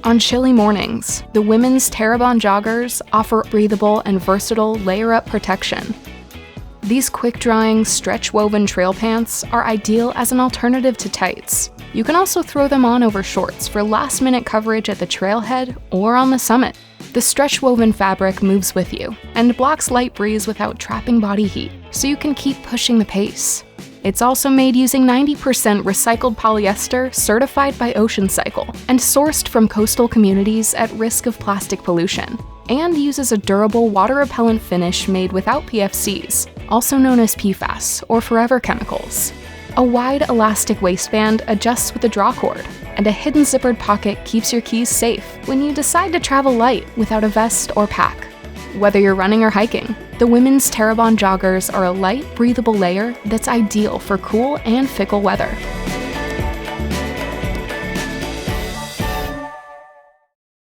On chilly mornings, the women's Terrebonne Joggers offer breathable and versatile layer-up protection. These quick-drying, stretch-woven trail pants are ideal as an alternative to tights. You can also throw them on over shorts for last-minute coverage at the trailhead or on the summit. The stretch-woven fabric moves with you and blocks light breeze without trapping body heat, so you can keep pushing the pace. It's also made using 90% recycled polyester certified by Ocean Cycle and sourced from coastal communities at risk of plastic pollution, and uses a durable water-repellent finish made without PFCs, also known as PFAS or forever chemicals. A wide elastic waistband adjusts with a drawcord, and a hidden zippered pocket keeps your keys safe when you decide to travel light without a vest or pack. Whether you're running or hiking, the women's Terrebonne Joggers are a light, breathable layer that's ideal for cool and fickle weather.